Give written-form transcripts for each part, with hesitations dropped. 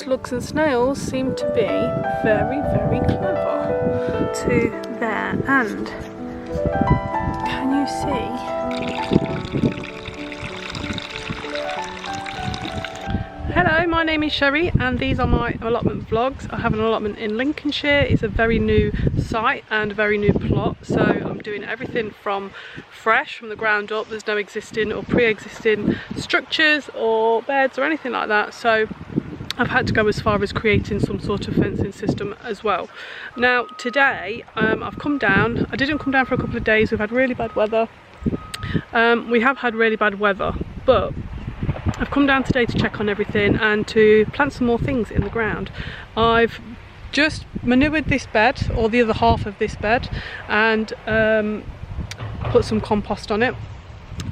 slugs and snails seem to be very, very clever. To there, and can you see? Hello, my name is Sherry and these are my allotment vlogs. I have an allotment in Lincolnshire. It's a very new site and a very new plot, so I'm doing everything from fresh, from the ground up. There's no existing or pre-existing structures or beds or anything like that, so I've had to go as far as creating some sort of fencing system as well. Now today I've come down. I didn't come down for a couple of days. We've had really bad weather. We have had really bad weather, but I've come down today to check on everything and to plant some more things in the ground. I've just manured this bed, or the other half of this bed, and put some compost on it.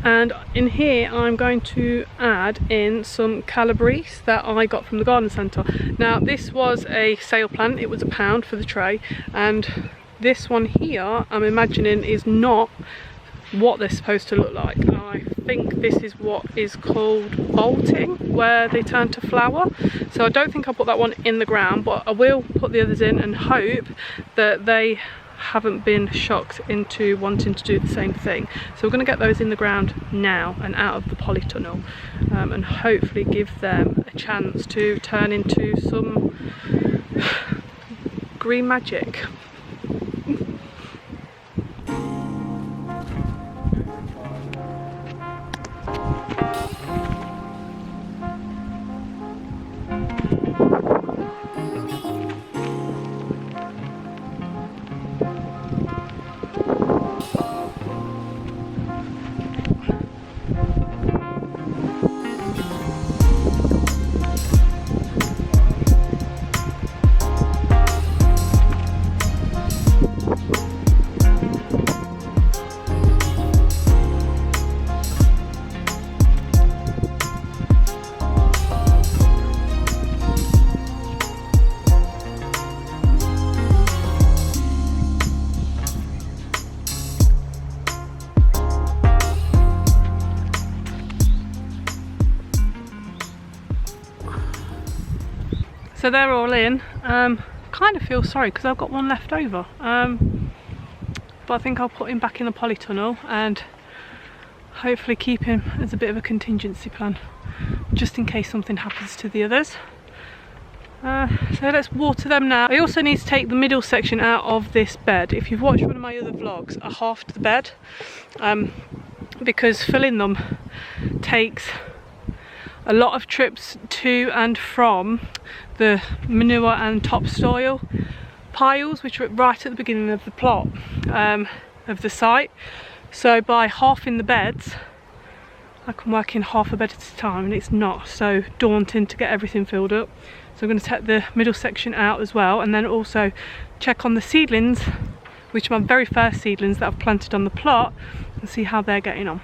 And in here I'm going to add in some Calabrese that I got from the garden centre. Now this was a sale plant, it was £1 for the tray, and this one here I'm imagining is not what they're supposed to look like. I think this is what is called bolting, where they turn to flower. So I don't think I'll put that one in the ground, but I will put the others in and hope that they haven't been shocked into wanting to do the same thing. So we're going to get those in the ground now and out of the polytunnel, and hopefully give them a chance to turn into some green magic. So they're all in. Kind of feel sorry because I've got one left over, but I think I'll put him back in the polytunnel and hopefully keep him as a bit of a contingency plan, just in case something happens to the others. So let's water them now. I also need to take the middle section out of this bed. If you've watched one of my other vlogs, I halved the bed because filling them takes a lot of trips to and from the manure and topsoil piles, which are right at the beginning of the plot of the site. So by halving the beds, I can work in half a bed at a time, and it's not so daunting to get everything filled up. So I'm going to take the middle section out as well, and then also check on the seedlings, which are my very first seedlings that I've planted on the plot, and see how they're getting on.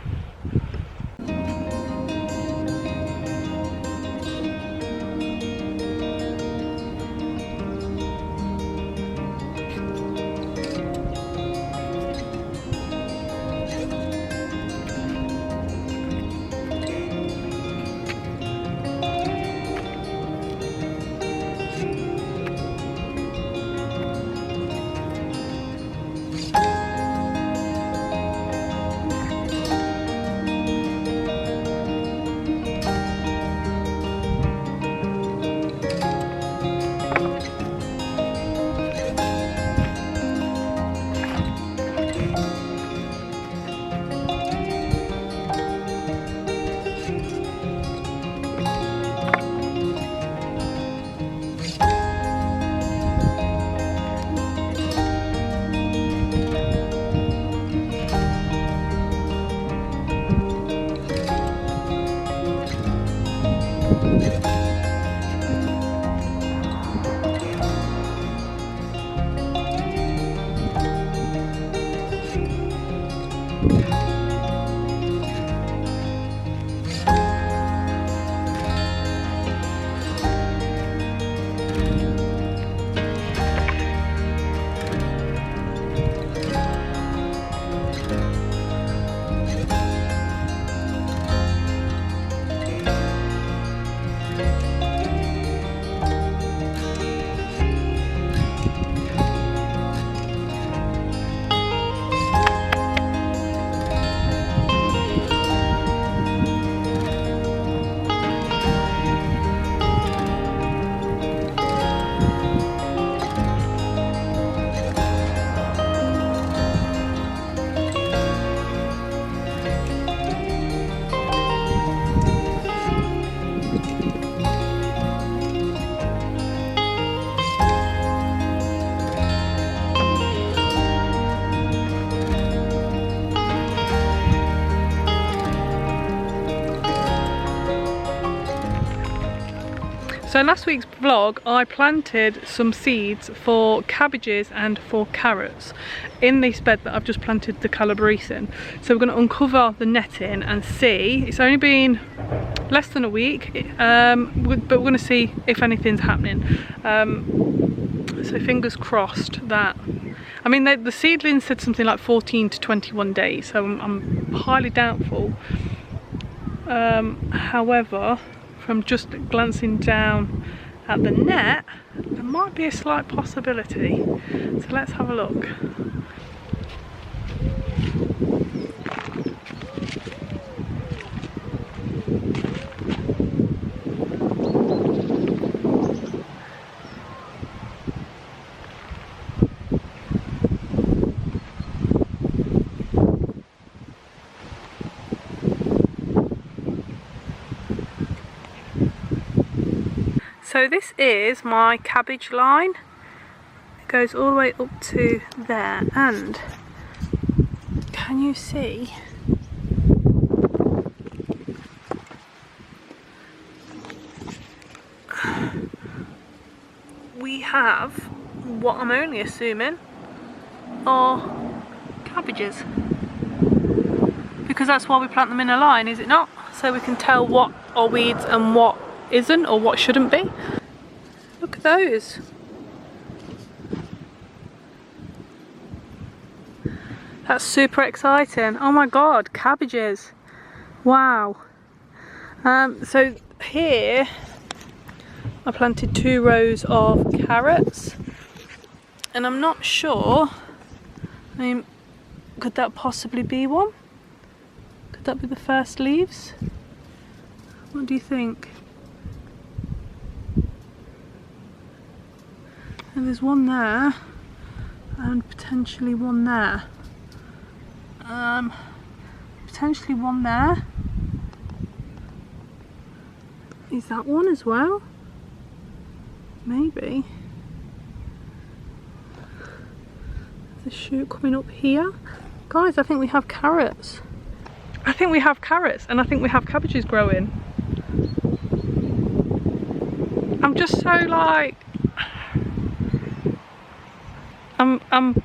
So in last week's vlog I planted some seeds for cabbages and for carrots in this bed that I've just planted the Calabrese in. So we're going to uncover the netting and see. It's only been less than a week, but we're going to see if anything's happening. So fingers crossed that. I mean, the seedlings said something like 14 to 21 days, so I'm highly doubtful. However, from just glancing down at the net, there might be a slight possibility. So let's have a look. So this is my cabbage line. It goes all the way up to there, and can you see? We have what I'm only assuming are cabbages, because that's why we plant them in a line, is it not? So we can tell what are weeds and what isn't, or what shouldn't be. Look at those. That's super exciting. Oh my god, cabbages. Wow. So here I planted 2 rows of carrots, and I'm not sure, I mean, could that possibly be one? Could that be the first leaves? What do you think? And there's one there, and potentially one there. Potentially one there. Is that one as well? Maybe. There's a shoot coming up here. Guys, I think we have carrots. I think we have carrots, and I think we have cabbages growing. I'm just so like, I'm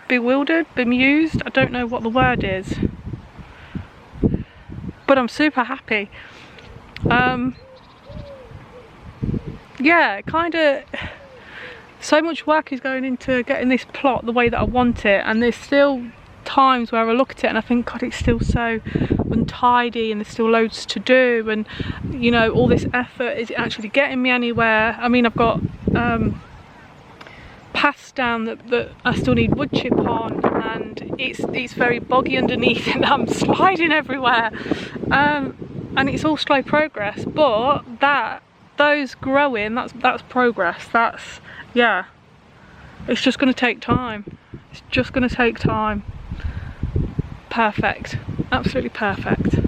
bewildered, bemused, I don't know what the word is, but I'm super happy. Yeah, kind of, so much work is going into getting this plot the way that I want it, and there's still times where I look at it and I think, God, it's still so untidy and there's still loads to do, and you know, all this effort, is it actually getting me anywhere? I mean, I've got paths down that I still need wood chip on, and it's very boggy underneath and I'm sliding everywhere, and it's all slow progress, but those growing, that's progress. That's, yeah, it's just going to take time. It's just going to take time. Perfect, absolutely perfect.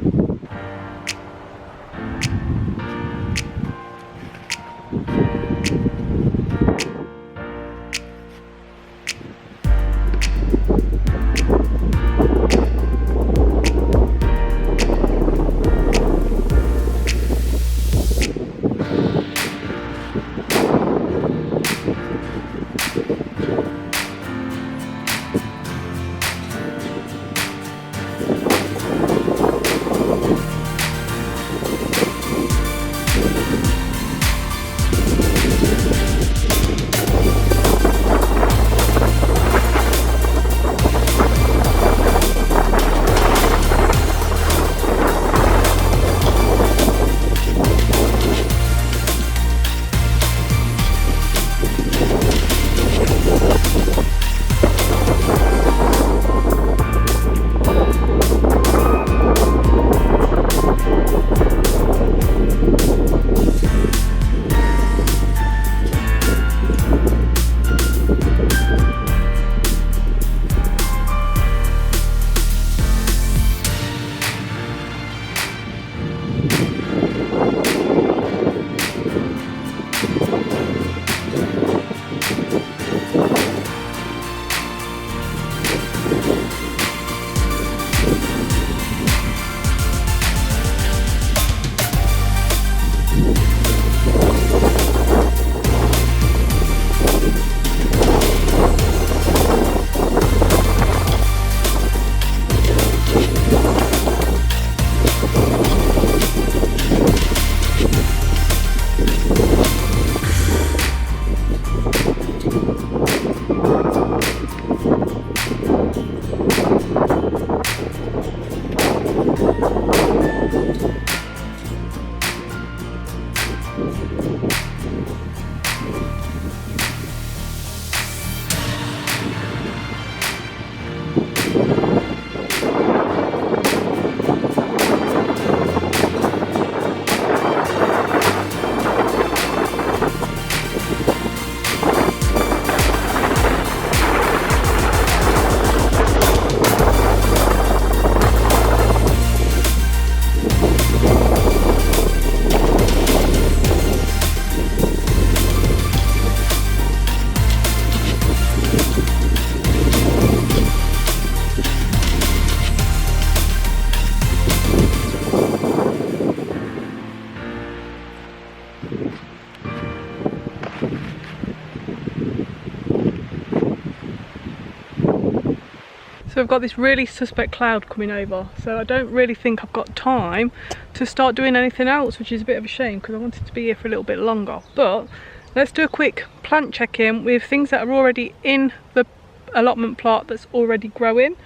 So we've got this really suspect cloud coming over, so I don't really think I've got time to start doing anything else, which is a bit of a shame because I wanted to be here for a little bit longer. But let's do a quick plant check-in with things that are already in the allotment plot that's already growing.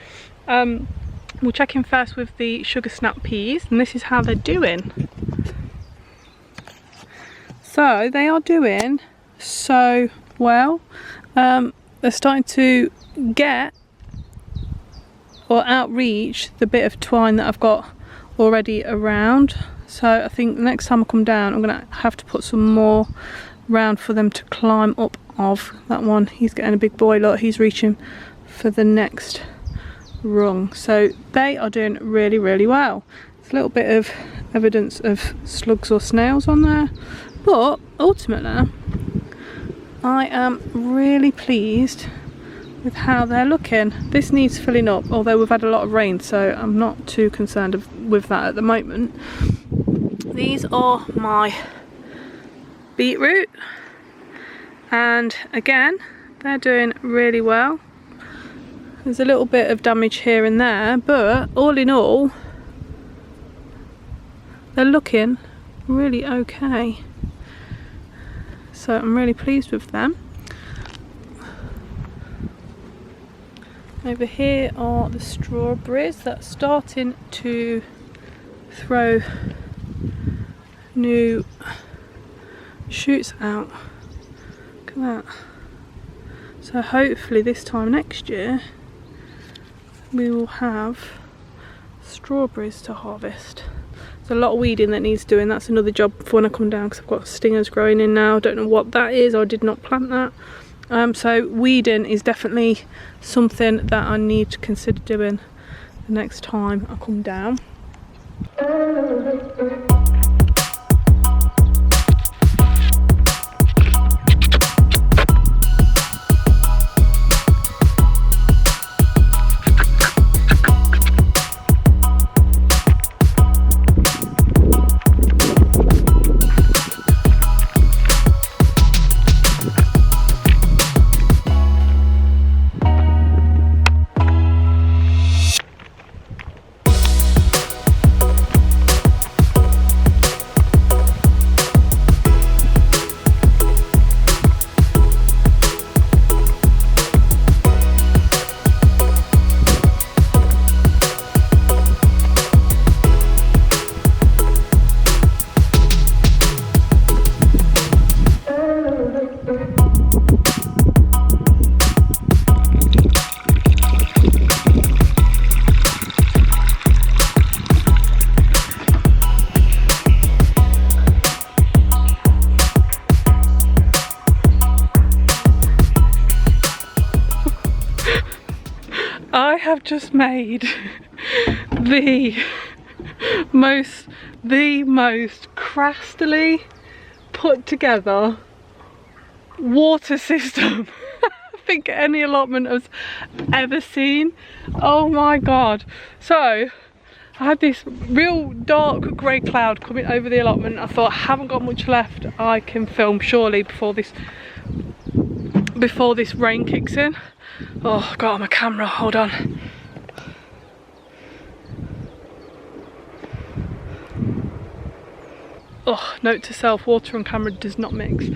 We'll check in first with the sugar snap peas, and this is how they're doing. So they are doing so well. They're starting to get or outreach the bit of twine that I've got already around. So I think the next time I come down I'm gonna have to put some more around for them to climb up of. That one, he's getting a big boy, look, he's reaching for the next rung. So they are doing really, really well. There's a little bit of evidence of slugs or snails on there, but ultimately I am really pleased with how they're looking. This needs filling up, although we've had a lot of rain, so I'm not too concerned with that at the moment. These are my beetroot, and again they're doing really well. There's a little bit of damage here and there, but all in all they're looking really okay, so I'm really pleased with them. Over here are the strawberries that's starting to throw new shoots out. Look at that. So hopefully this time next year we will have strawberries to harvest. There's a lot of weeding that needs doing. That's another job for when I come down, because I've got stingers growing in now. I don't know what that is. I did not plant that. So weeding is definitely something that I need to consider doing the next time I come down. I have just made the most crastily put together water system I think any allotment has ever seen. Oh my god. So I had this real dark grey cloud coming over the allotment. I thought, I haven't got much left I can film surely before this rain kicks in. Oh, I got on my camera, hold on. Oh, note to self, water and camera does not mix.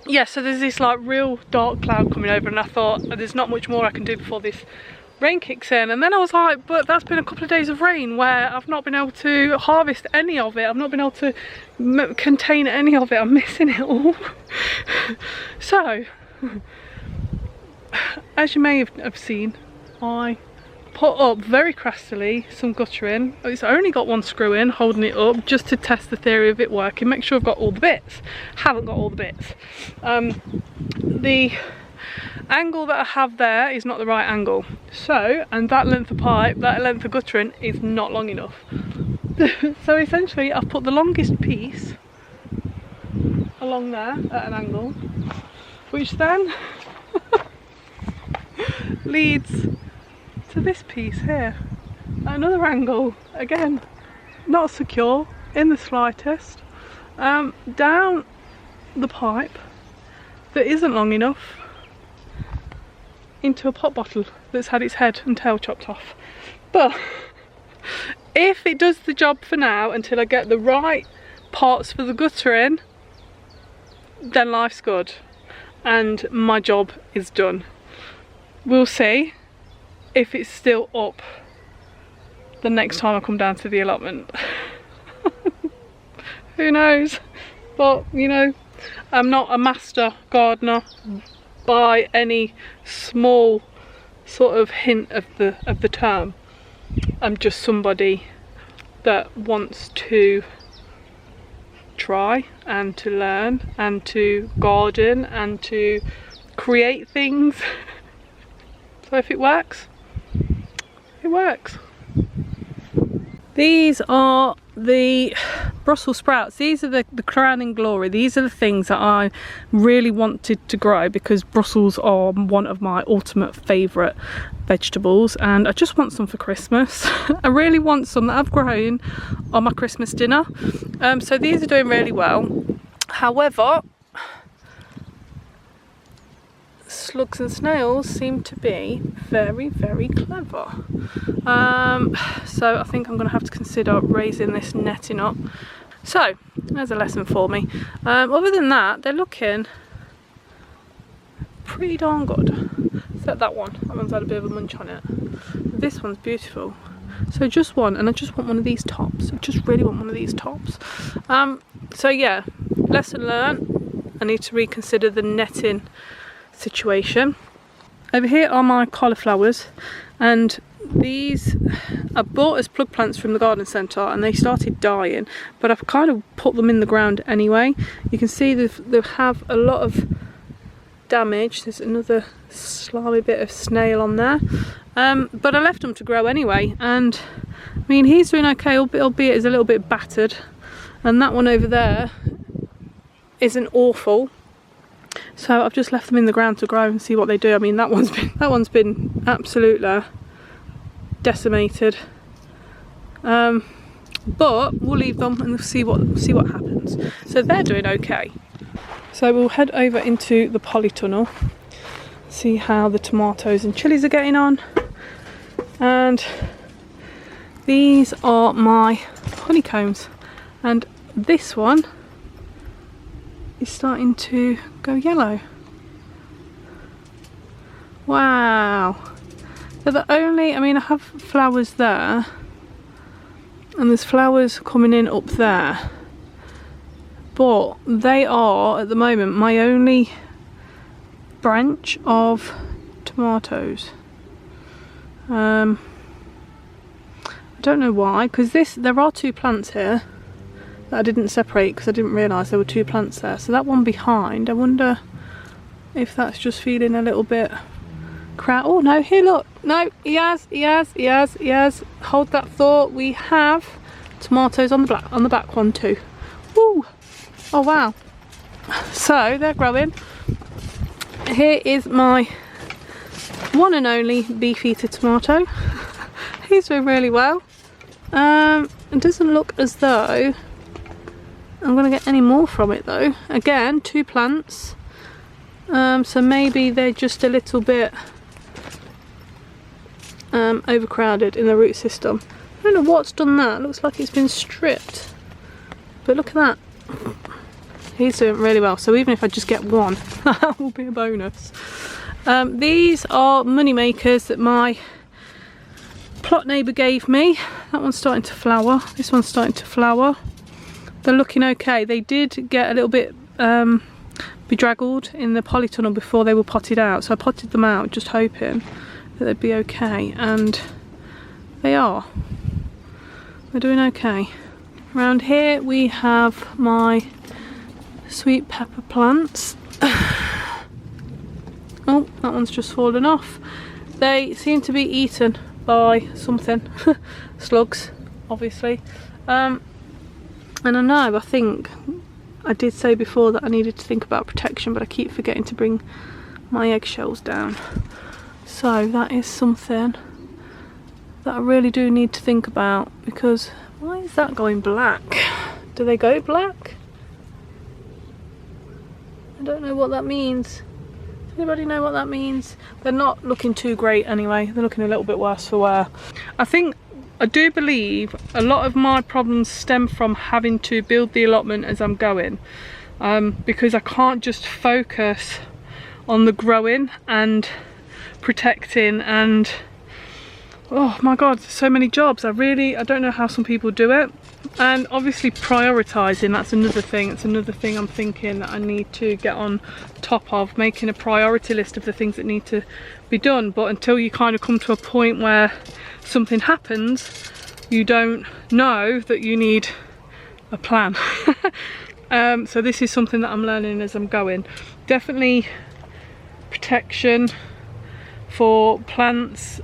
Yeah, so there's this like real dark cloud coming over, and I thought there's not much more I can do before this rain kicks in, and then I was like, but that's been a couple of days of rain where I've not been able to harvest any of it. I've not been able to contain any of it. I'm missing it all. So, as you may have seen, I put up very crastily some guttering. It's only got one screw in holding it up just to test the theory of it working, make sure I've got all the bits. Haven't got all the bits. The angle that I have there is not the right angle, so, and that length of pipe, that length of guttering is not long enough. So essentially I've put the longest piece along there at an angle, which then leads to this piece here at another angle, again not secure in the slightest, down the pipe that isn't long enough into a pop bottle that's had its head and tail chopped off. But if it does the job for now until I get the right parts for the guttering, then life's good and my job is done. We'll see if it's still up the next time I come down to the allotment. Who knows? But you know, I'm not a master gardener by any small sort of hint of the term. I'm just somebody that wants to try and to learn and to garden and to create things. So if it works, it works. These are the Brussels sprouts. These are the crowning glory. These are the things that I really wanted to grow because Brussels are one of my ultimate favourite vegetables, and I just want some for Christmas. I really want some that I've grown on my Christmas dinner. So these are doing really well. However, slugs and snails seem to be very, very clever. So I think I'm going to have to consider raising this netting up. So there's a lesson for me. Other than that, they're looking pretty darn good. Except that one's had a bit of a munch on it. This one's beautiful. So just one, and I just want one of these tops. I just really want one of these tops. So yeah, lesson learned. I need to reconsider the netting situation. Over here are my cauliflowers, and these I bought as plug plants from the garden centre, and they started dying, but I've kind of put them in the ground anyway. You can see they have a lot of damage. There's another slimy bit of snail on there, but I left them to grow anyway, and I mean he's doing okay, albeit is a little bit battered, and that one over there isn't awful. So I've just left them in the ground to grow and see what they do. I mean that one's been absolutely decimated, but we'll leave them and see what happens. So they're doing okay. So we'll head over into the polytunnel, see how the tomatoes and chilies are getting on. And these are my honeycombs, and this one is starting to go yellow. Wow. They're the only, I mean I have flowers there, and there's flowers coming in up there, but they are at the moment my only branch of tomatoes. I don't know why, because there are two plants here that I didn't separate because I didn't realise there were two plants there. So that one behind, I wonder if that's just feeling a little bit crowded. Oh no, here look, no, he has. Hold that thought, we have tomatoes on the back one too. Woo! Oh wow. So they're growing. Here is my one and only beefeater tomato. He's doing really well. It doesn't look as though I'm going to get any more from it though. Again, two plants, so maybe they're just a little bit overcrowded in the root system. I don't know what's done that. Looks like it's been stripped, but look at that. He's doing really well, so even if I just get one, that will be a bonus. These are money makers that my plot neighbour gave me. That one's starting to flower. This one's starting to flower. They're looking okay. They did get a little bit bedraggled in the polytunnel before they were potted out, so I potted them out just hoping that they'd be okay, and they are. They're doing okay. Around here we have my sweet pepper plants. Oh, that one's just fallen off. They seem to be eaten by something. Slugs, obviously. And I think I did say before that I needed to think about protection, but I keep forgetting to bring my eggshells down. So that is something that I really do need to think about, because why is that going black? Do they go black? I don't know what that means. Does anybody know what that means? They're not looking too great anyway. They're looking a little bit worse for wear. I do believe a lot of my problems stem from having to build the allotment as I'm going, because I can't just focus on the growing and protecting and, oh my god, so many jobs. I don't know how some people do it. And obviously prioritising, that's another thing. It's another thing I'm thinking that I need to get on top of, making a priority list of the things that need to be done. But until you kind of come to a point where something happens, you don't know that you need a plan. So this is something that I'm learning as I'm going. Definitely protection for plants,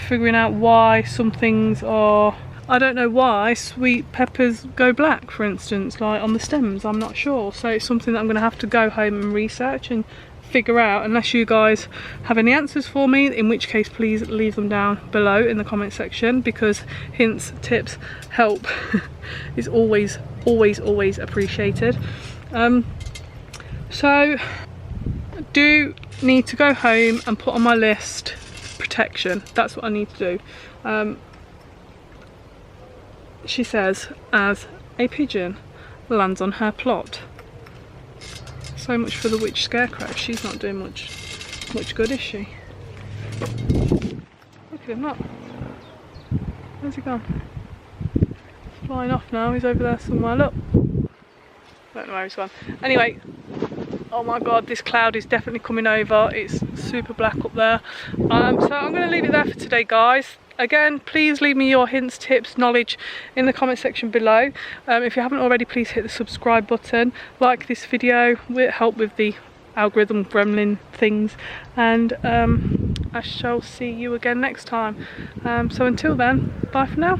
figuring out why some things are, I don't know why sweet peppers go black, for instance, like on the stems. I'm not sure. So it's something that I'm going to have to go home and research and figure out, unless you guys have any answers for me, in which case please leave them down below in the comment section, because hints, tips, help is always appreciated. So I do need to go home and put on my list protection. That's what I need to do. She says, as a pigeon lands on her plot. So much for the witch scarecrow. She's not doing much good, is she? Look at him, look. Where's he gone? He's flying off now. He's over there somewhere. Look. Don't know where he's gone. Anyway, oh my god, this cloud is definitely coming over. It's super black up there. So I'm going to leave it there for today, guys. Again, please leave me your hints, tips, knowledge in the comment section below. If you haven't already, please hit the subscribe button, like this video, will help with the algorithm gremlin things, and I shall see you again next time. So until then, bye for now.